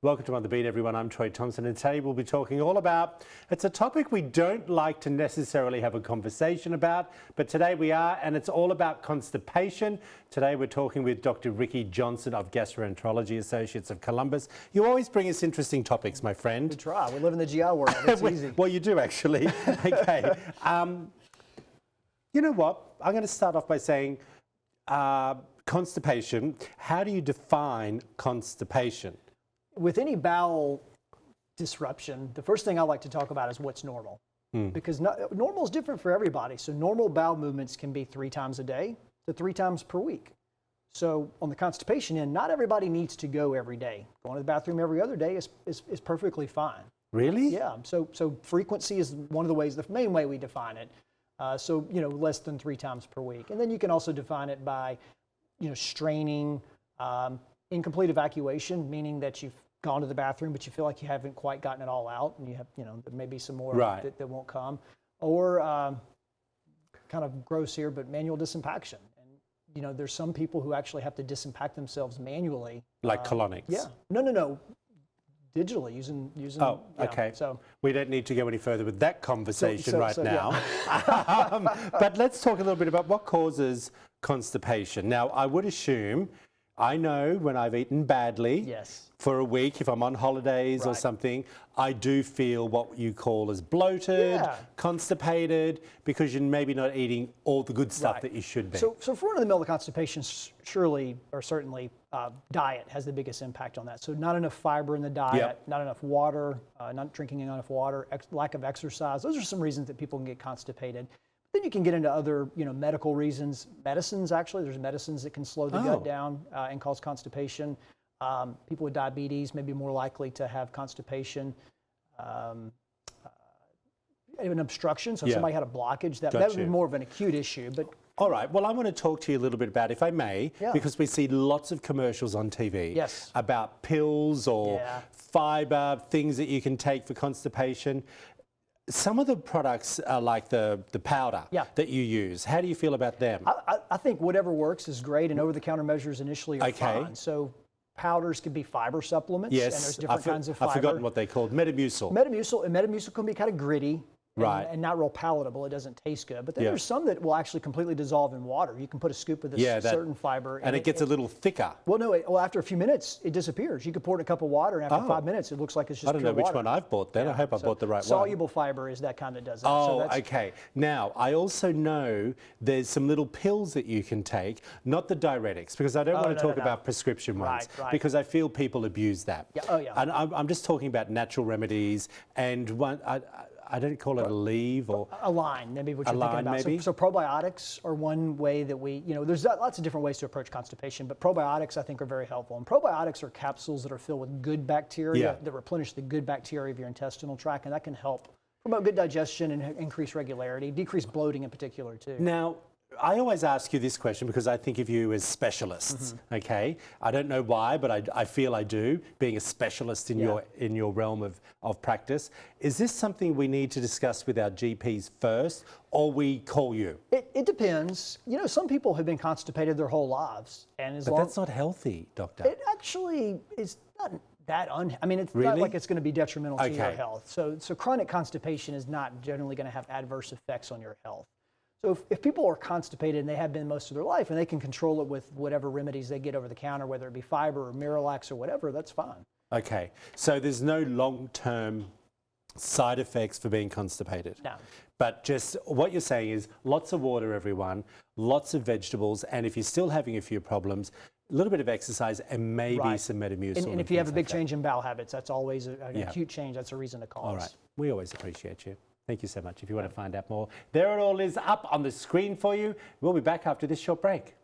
Welcome to On the Beat, everyone. I'm Troy Thompson, and today we'll be talking all about, it's a topic we don't like to necessarily have a conversation about, but today we are, and it's all about constipation. Today we're talking with Dr. Johnston of Gastroenterology Associates of Columbus. You always bring us interesting topics, my friend. We try. We live in the GI world. It's easy. Well, you do, actually. Okay. You know what? I'm going to start off by saying constipation. How do you define constipation? With any bowel disruption, the first thing I like to talk about is what's normal. Because normal is different for everybody. So normal bowel movements can be 3 times a day to 3 times per week. So on the constipation end, not everybody needs to go every day. Going to the bathroom every other day is perfectly fine. Really? Yeah. So frequency is one of the ways, the main way we define it. So, less than 3 times per week. And then you can also define it by, straining, incomplete evacuation, meaning that you've gone to the bathroom, but you feel like you haven't quite gotten it all out, and you have, there may be some more that won't come, or kind of gross here, but manual disimpaction. And there's some people who actually have to disimpact themselves manually, like colonics. Yeah, no, digitally using. Oh, okay. So we don't need to go any further with that conversation now. Yeah. But let's talk a little bit about what causes constipation. Now, I would assume, I know when I've eaten badly for a week, if I'm on holidays or something, I do feel what you call as bloated, constipated, because you're maybe not eating all the good stuff that you should be. So for run-of-the-mill constipation, surely or certainly diet has the biggest impact on that. So not enough fiber in the diet, not enough water, not drinking enough water, lack of exercise. Those are some reasons that people can get constipated. Then you can get into other, medical reasons. Medicines, actually, there's medicines that can slow the gut down and cause constipation. People with diabetes may be more likely to have constipation. An obstruction, so if somebody had a blockage, that would be more of an acute issue. But all right, well, I want to talk to you a little bit about, if I may, because we see lots of commercials on TV about pills or fiber, things that you can take for constipation. Some of the products are like the powder that you use. How do you feel about them? I think whatever works is great, and over-the-counter measures initially are fine. So powders can be fiber supplements, and there's different kinds of fiber. I've forgotten what they called. Metamucil. Metamucil can be kind of gritty. And not real palatable. It doesn't taste good. But then there's some that will actually completely dissolve in water. You can put a scoop of this certain fiber. And it gets a little thicker. Well, no. After a few minutes, it disappears. You can pour it in a cup of water, and after 5 minutes, it looks like it's just pure water. I don't know which one I've bought then. I hope I bought the right one. Soluble fiber is that kind that does it. Oh, okay. Now, I also know there's some little pills that you can take, not the diuretics, because I don't want to talk about prescription ones, because I feel people abuse that. And I'm just talking about natural remedies, and one... I don't call it a leave or... A line, maybe what you're thinking about. Maybe? So probiotics are one way that we, there's lots of different ways to approach constipation, but probiotics I think are very helpful. And probiotics are capsules that are filled with good bacteria that replenish the good bacteria of your intestinal tract, and that can help promote good digestion and increase regularity, decrease bloating in particular too. Now, I always ask you this question because I think of you as specialists, okay? I don't know why, but I feel I do, being a specialist in your realm of practice. Is this something we need to discuss with our GPs first, or we call you? It depends. Some people have been constipated their whole lives. But that's not healthy, doctor. It actually is not that I mean, it's not like it's going to be detrimental to your health. So chronic constipation is not generally going to have adverse effects on your health. So if people are constipated and they have been most of their life and they can control it with whatever remedies they get over the counter, whether it be fiber or Miralax or whatever, that's fine. Okay, so there's no long-term side effects for being constipated? No. But just what you're saying is lots of water, everyone, lots of vegetables, and if you're still having a few problems, a little bit of exercise and maybe some Metamucil. And if you have a big change in bowel habits, that's always an acute change. That's a reason to call us. All right, we always appreciate you. Thank you so much. If you want to find out more, there it all is up on the screen for you. We'll be back after this short break.